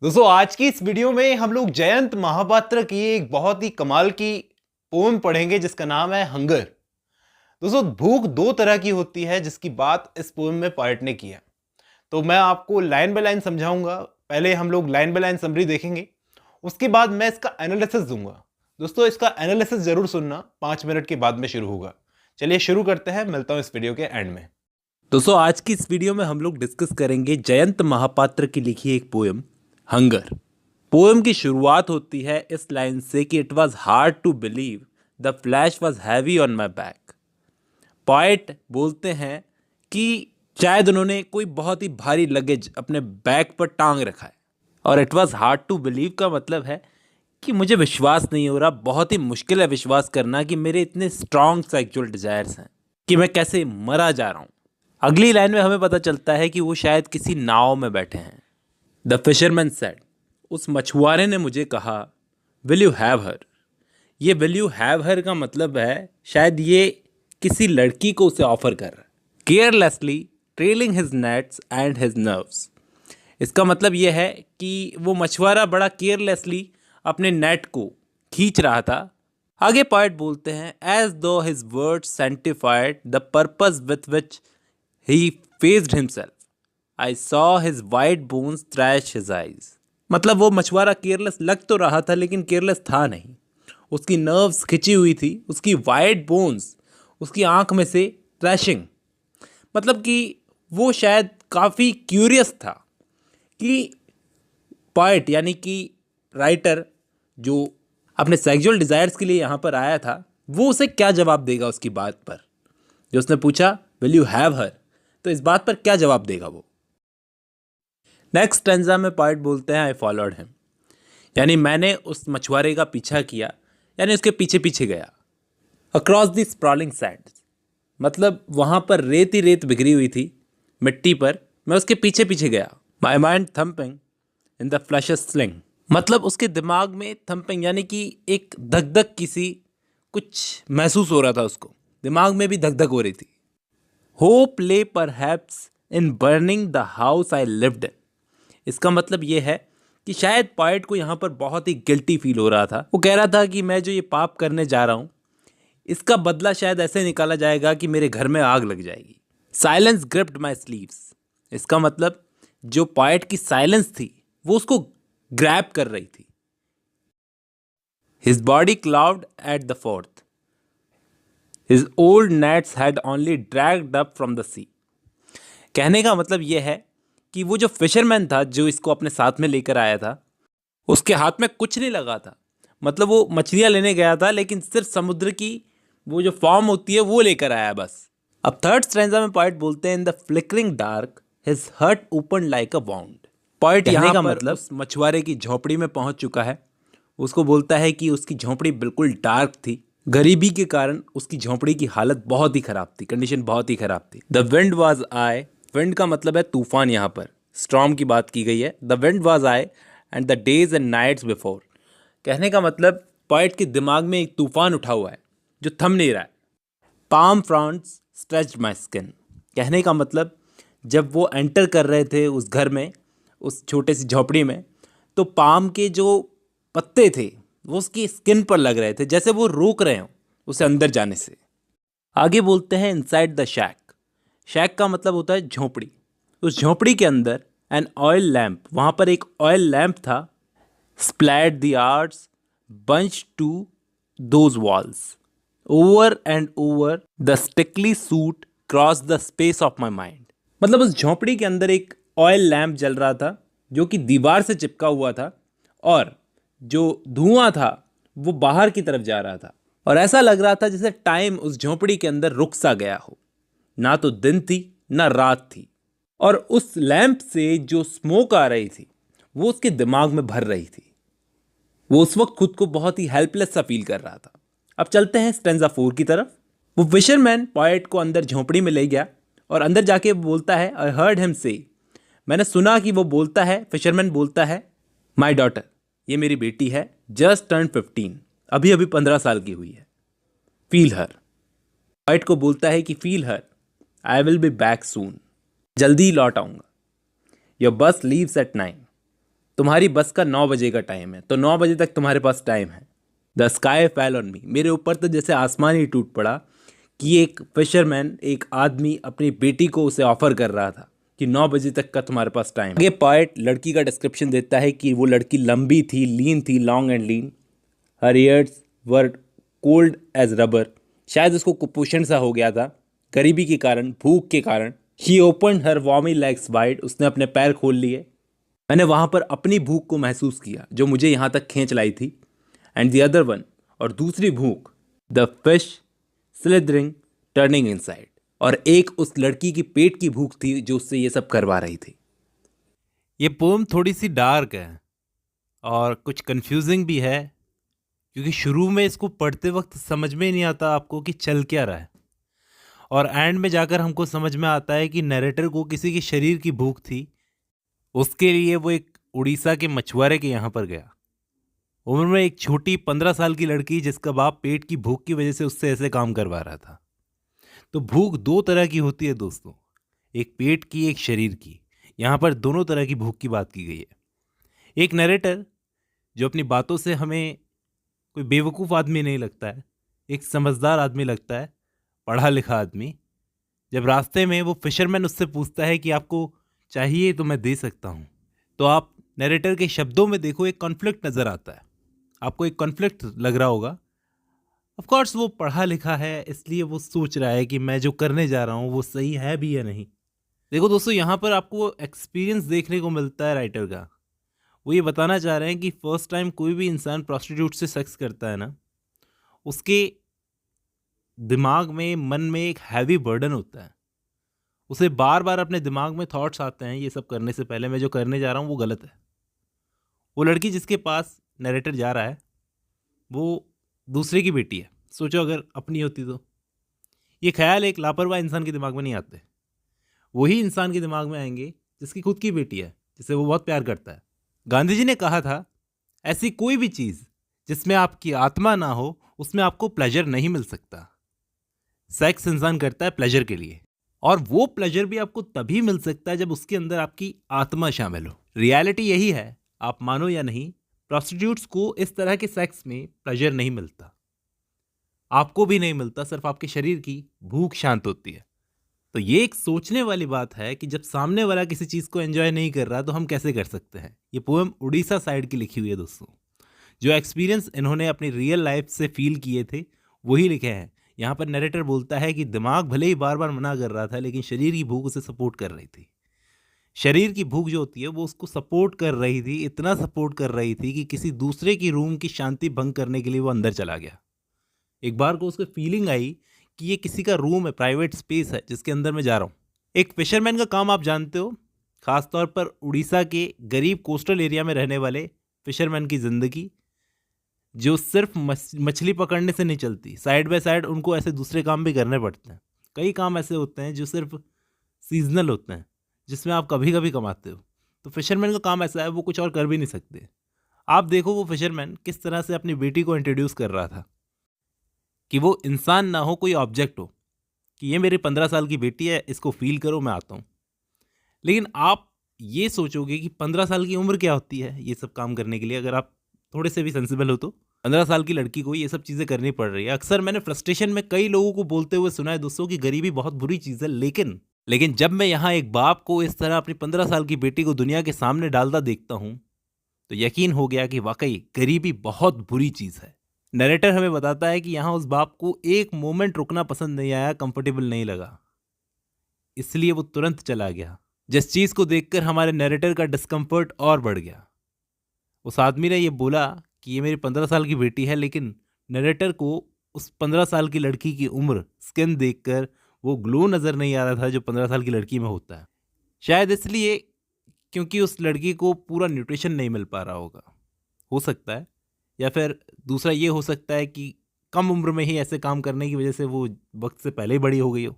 दोस्तों आज की इस वीडियो में हम लोग जयंत महापात्र की एक बहुत ही कमाल की पोम पढ़ेंगे जिसका नाम है हंगर। दोस्तों भूख दो तरह की होती है जिसकी बात इस पोम में पोएट ने की है। तो मैं आपको लाइन बाय लाइन समझाऊंगा। पहले हम लोग लाइन बाय लाइन समरी देखेंगे, उसके बाद मैं इसका एनालिसिस दूंगा। दोस्तों इसका एनालिसिस जरूर सुनना, 5 मिनट के बाद में शुरू होगा। चलिए शुरू करते हैं, मिलता हूं इस वीडियो के एंड में। दोस्तों आज की इस वीडियो में हम लोग डिस्कस करेंगे जयंत महापात्र की लिखी एक पोएम हंगर। पोएम की शुरुआत होती है इस लाइन से कि it was hard to believe the flash was heavy on my back. Poet बोलते हैं कि शायद उन्होंने कोई बहुत ही भारी लगेज अपने बैक पर टांग रखा है, और it was hard to believe का मतलब है कि मुझे विश्वास नहीं हो रहा, बहुत ही मुश्किल है विश्वास करना कि मेरे इतने स्ट्रॉन्ग सेक्सुअल डिजायर्स हैं कि मैं कैसे मरा जा रहा हूँ। अगली लाइन में हमें पता चलता है कि वो शायद किसी नाव में बैठे हैं। द फिशरमैन सेड, उस मछुआरे ने मुझे कहा, विल यू हैव हर। ये विल यू हैव हर का मतलब है शायद ये किसी लड़की को उसे ऑफर कर रहा है। Carelessly trailing his nets and his nerves, इसका मतलब यह है कि वो मछुआरा बड़ा केयरलेसली अपने नेट को खींच रहा था। आगे पोएट बोलते हैं, एज दो his words sanctified the purpose with which he faced himself. I saw his white bones thrash his eyes. मतलब वो मछुआरा केयरलेस लग तो रहा था लेकिन केयरलेस था नहीं। उसकी नर्व्स खिंची हुई थी, उसकी वाइट बोन्स उसकी आंख में से थ्रैशिंग, मतलब कि वो शायद काफ़ी क्यूरियस था कि पोएट यानी कि राइटर जो अपने सेक्सुअल डिज़ायर्स के लिए यहाँ पर आया था वो उसे क्या जवाब देगा उसकी बात पर। जो उसने पूछा विल यू हैव हर, तो इस बात पर क्या जवाब देगा वो। नेक्स्ट स्टैंजा में पोएट बोलते हैं, आई फॉलोड हिम, यानी मैंने उस मछुआरे का पीछा किया, यानी उसके पीछे पीछे गया। अक्रॉस द स्प्रॉलिंग सैंड्स, मतलब वहाँ पर रेत ही रेत बिखरी हुई थी मिट्टी पर, मैं उसके पीछे पीछे गया। My mind thumping in the flashes sling, मतलब उसके दिमाग में थम्पिंग यानी कि एक धक धक किसी कुछ महसूस हो रहा था, उसको दिमाग में भी धक धक हो रही थी। होप ले perhaps in burning the house I lived in, इसका मतलब ये है कि शायद पोएट को यहाँ पर बहुत ही गिल्टी फील हो रहा था। वो कह रहा था कि मैं जो ये पाप करने जा रहा हूँ इसका बदला शायद ऐसे निकाला जाएगा कि मेरे घर में आग लग जाएगी। साइलेंस ग्रिप्ड माई स्लीव्स, इसका मतलब जो पोएट की साइलेंस थी वो उसको ग्रैब कर रही थी। His body cloud at the fourth, His old nets had only dragged up from the sea. कहने का मतलब यह है कि वो जो फिशरमैन था जो इसको अपने साथ में लेकर आया था उसके हाथ में कुछ नहीं लगा था, मतलब वो मछलियाँ लेने गया था लेकिन सिर्फ समुद्र की वो जो फॉर्म होती है वो लेकर आया बस। अब थर्ड स्ट्रैंजा में पोएट बोलते हैं, in the flickering dark his heart open like a wound. Poet यहाँ का मतलब उस मछुआरे की झोपड़ी में पहुंच चुका है। उसको बोलता है कि उसकी झोपड़ी बिल्कुल डार्क थी, गरीबी के कारण उसकी झोपड़ी की हालत बहुत ही खराब थी, कंडीशन बहुत ही खराब थी। The wind was I, wind का मतलब है तूफान, यहाँ पर स्टॉर्म की बात की गई है। The wind was ice and the days and nights before, कहने का मतलब पोएट के दिमाग में एक तूफान उठा हुआ है जो थम नहीं रहा है। पाम फ्रॉन्ट्स स्ट्रेच्ड माई स्किन, कहने का मतलब जब वो एंटर कर रहे थे उस घर में, उस छोटे सी झोपड़ी में, तो पाम के जो पत्ते थे वो उसकी स्किन पर लग रहे थे, जैसे वो रोक रहे हों उसे अंदर जाने से। आगे बोलते हैं इनसाइड द शैक, शैक का मतलब होता है झोपड़ी। उस झोपड़ी के अंदर एन ऑयल लैम्प, वहाँ पर एक ऑयल लैम्प था। Splat the arts bunch to those walls, over and over the stickily soot cross the space of my mind, मतलब उस झोपड़ी के अंदर एक ऑयल लैम्प जल रहा था जो कि दीवार से चिपका हुआ था, और जो धुआं था वो बाहर की तरफ जा रहा था, और ऐसा लग रहा था जैसे टाइम उस झोपड़ी के अंदर रुक सा गया हो। ना तो दिन थी ना रात थी, और उस लैंप से जो स्मोक आ रही थी वो उसके दिमाग में भर रही थी। वो उस वक्त खुद को बहुत ही हेल्पलेस सा फील कर रहा था। अब चलते हैं स्टेंजा 4 की तरफ। वो फिशरमैन पोएट को अंदर झोपड़ी में ले गया और अंदर जाके बोलता है, आई हर्ड हिम से, मैंने सुना कि वो बोलता है, फिशरमैन बोलता है, माई डॉटर, ये मेरी बेटी है, जस्ट टर्न 15, अभी अभी 15 साल की हुई है। फील हर, पोएट को बोलता है कि feel her, I will be back soon, जल्दी ही लौट आऊँगा। योर बस लीव्स एट 9, तुम्हारी बस का 9 बजे का टाइम है, तो 9 बजे तक तुम्हारे पास टाइम है। The sky fell on me, मेरे ऊपर तो जैसे आसमान ही टूट पड़ा कि एक फिशरमैन, एक आदमी अपनी बेटी को उसे ऑफर कर रहा था कि 9 बजे तक का तुम्हारे पास टाइम है। आगे पोएट लड़की का डिस्क्रिप्शन देता है कि वो लड़की लंबी थी, लीन थी, long and lean, her ears were cold as rubber. शायद उसको कुपोषण सा हो गया था, गरीबी के कारण, भूख के कारण। She open her warmy legs wide, उसने अपने पैर खोल लिए। मैंने वहाँ पर अपनी भूख को महसूस किया जो मुझे यहाँ तक खींच लाई थी। एंड द अदर वन, और दूसरी भूख, the fish slithering turning inside, और एक उस लड़की की पेट की भूख थी जो उससे ये सब करवा रही थी। ये पोम थोड़ी सी डार्क है और कुछ कंफ्यूजिंग भी है, क्योंकि शुरू में इसको पढ़ते वक्त समझ में नहीं आता आपको कि चल क्या रहा है, और एंड में जाकर हमको समझ में आता है कि नरेटर को किसी के शरीर की भूख थी। उसके लिए वो एक उड़ीसा के मछुआरे के यहाँ पर गया। उम्र में एक छोटी 15 साल की लड़की जिसका बाप पेट की भूख की वजह से उससे ऐसे काम करवा रहा था। तो भूख दो तरह की होती है दोस्तों, एक पेट की, एक शरीर की। यहाँ पर दोनों तरह की भूख की बात की गई है। एक नरेटर जो अपनी बातों से हमें कोई बेवकूफ़ आदमी नहीं लगता है, एक समझदार आदमी लगता है, पढ़ा लिखा आदमी। जब रास्ते में वो फिशरमैन उससे पूछता है कि आपको चाहिए तो मैं दे सकता हूँ, तो आप नरेटर के शब्दों में देखो एक कॉन्फ्लिक्ट नज़र आता है। आपको एक कॉन्फ्लिक्ट लग रहा होगा। ऑफ कोर्स वो पढ़ा लिखा है, इसलिए वो सोच रहा है कि मैं जो करने जा रहा हूँ वो सही है भी या नहीं। देखो दोस्तों, यहाँ पर आपको एक्सपीरियंस देखने को मिलता है राइटर का। वो ये बताना चाह रहे हैं कि फर्स्ट टाइम कोई भी इंसान प्रोस्टिट्यूट से सेक्स करता है ना, उसके दिमाग में, मन में एक हैवी बर्डन होता है। उसे बार बार अपने दिमाग में थॉट्स आते हैं, ये सब करने से पहले मैं जो करने जा रहा हूँ वो गलत है। वो लड़की जिसके पास नरेटर जा रहा है वो दूसरे की बेटी है। सोचो अगर अपनी होती तो। ये ख्याल एक लापरवाह इंसान के दिमाग में नहीं आते। वही इंसान के दिमाग में आएंगे जिसकी खुद की बेटी है, जिसे वो बहुत प्यार करता है। गांधी जी ने कहा था, ऐसी कोई भी चीज़ जिसमें आपकी आत्मा ना हो उसमें आपको प्लेजर नहीं मिल सकता। सेक्स इंसान करता है प्लेजर के लिए, और वो प्लेजर भी आपको तभी मिल सकता है जब उसके अंदर आपकी आत्मा शामिल हो। रियलिटी यही है, आप मानो या नहीं, प्रोस्टिट्यूट्स को इस तरह के सेक्स में प्लेजर नहीं मिलता। आपको भी नहीं मिलता, सिर्फ आपके शरीर की भूख शांत होती है। तो ये एक सोचने वाली बात है कि जब सामने वाला किसी चीज़ को एंजॉय नहीं कर रहा तो हम कैसे कर सकते हैं। ये पोएम उड़ीसा साइड की लिखी हुई है दोस्तों। जो एक्सपीरियंस इन्होंने अपनी रियल लाइफ से फील किए थे वही लिखे हैं। यहाँ पर नरेटर बोलता है कि दिमाग भले ही बार बार मना कर रहा था, लेकिन शरीर की भूख उसे सपोर्ट कर रही थी। शरीर की भूख जो होती है वो उसको सपोर्ट कर रही थी, इतना सपोर्ट कर रही थी कि किसी दूसरे की रूम की शांति भंग करने के लिए वो अंदर चला गया। एक बार को उसको फीलिंग आई कि ये किसी का रूम है, प्राइवेट स्पेस है जिसके अंदर मैं जा रहा हूँ। एक फिशरमैन का काम आप जानते हो, खासतौर पर उड़ीसा के गरीब कोस्टल एरिया में रहने वाले फिशरमैन की ज़िंदगी, जो सिर्फ मछली पकड़ने से नहीं चलती। साइड बाय साइड उनको ऐसे दूसरे काम भी करने पड़ते हैं। कई काम ऐसे होते हैं जो सिर्फ सीजनल होते हैं, जिसमें आप कभी कभी कमाते हो। तो फिशरमैन का काम ऐसा है, वो कुछ और कर भी नहीं सकते। आप देखो वो फिशरमैन किस तरह से अपनी बेटी को इंट्रोड्यूस कर रहा था कि वो इंसान ना हो, कोई ऑब्जेक्ट हो, कि ये मेरी 15 साल की बेटी है, इसको फील करो, मैं आता हूँ। लेकिन आप ये सोचोगे कि 15 साल की उम्र क्या होती है ये सब काम करने के लिए। अगर आप थोड़े से भी सेंसिबल हो तो 15 साल की लड़की को ये सब चीज़ें करनी पड़ रही है। अक्सर मैंने फ्रस्ट्रेशन में कई लोगों को बोलते हुए सुना है दोस्तों कि गरीबी बहुत बुरी चीज़ है, लेकिन जब मैं यहाँ एक बाप को इस तरह अपनी 15 साल की बेटी को दुनिया के सामने डालता देखता हूँ तो यकीन हो गया कि वाकई गरीबी बहुत बुरी चीज़ है। नरेटर हमें बताता है कि यहाँ उस बाप को एक मोमेंट रुकना पसंद नहीं आया, कंफर्टेबल नहीं लगा, इसलिए वो तुरंत चला गया। जिस चीज़ को देखकर हमारे नरेटर का डिस्कम्फर्ट और बढ़ गया। उस आदमी ने ये बोला कि ये मेरी 15 साल की बेटी है, लेकिन नरेटर को उस 15 साल की लड़की की उम्र, स्किन देखकर वो ग्लो नज़र नहीं आ रहा था जो 15 साल की लड़की में होता है। शायद इसलिए क्योंकि उस लड़की को पूरा न्यूट्रिशन नहीं मिल पा रहा होगा, हो सकता है। या फिर दूसरा ये हो सकता है कि कम उम्र में ही ऐसे काम करने की वजह से वो वक्त से पहले ही बड़ी हो गई हो,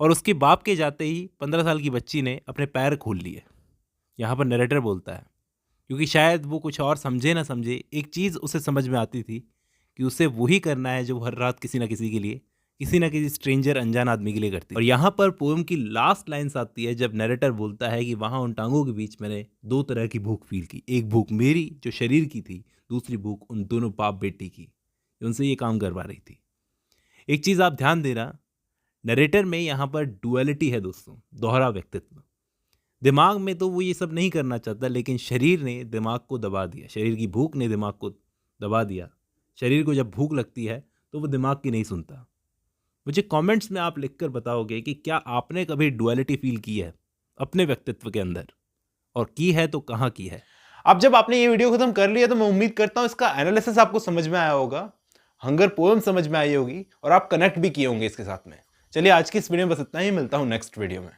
और उसके बाप के जाते ही 15 साल की बच्ची ने अपने पैर खोल लिए। यहाँ पर नरेटर बोलता है क्योंकि शायद वो कुछ और समझे ना समझे, एक चीज़ उसे समझ में आती थी कि उसे वही करना है जो हर रात किसी ना किसी के लिए किसी ना किसी स्ट्रेंजर अनजान आदमी के लिए करती है। और यहाँ पर पोएम की लास्ट लाइन्स आती है जब नरेटर बोलता है कि वहाँ उन टांगों के बीच मैंने दो तरह की भूख फील की, एक भूख मेरी जो शरीर की थी, दूसरी भूख उन दोनों बाप बेटी की जो उनसे ये काम करवा रही थी। एक चीज़ आप ध्यान देना, नरेटर में यहाँ पर डुअलिटी है दोस्तों, दोहरा व्यक्तित्व। दिमाग में तो वो ये सब नहीं करना चाहता, लेकिन शरीर ने दिमाग को दबा दिया, शरीर की भूख ने दिमाग को दबा दिया। शरीर को जब भूख लगती है तो वो दिमाग की नहीं सुनता। मुझे कमेंट्स में आप लिखकर बताओगे कि क्या आपने कभी डुअलिटी फील की है अपने व्यक्तित्व के अंदर, और की है तो कहाँ की है। अब जब आपने ये वीडियो खत्म कर लिया तो मैं उम्मीद करता हूं इसका एनालिसिस आपको समझ में आया होगा, हंगर पोएम समझ में आई होगी और आप कनेक्ट भी किए होंगे इसके साथ में। चलिए आज की इस वीडियो में बस इतना ही, मिलता हूं नेक्स्ट वीडियो में।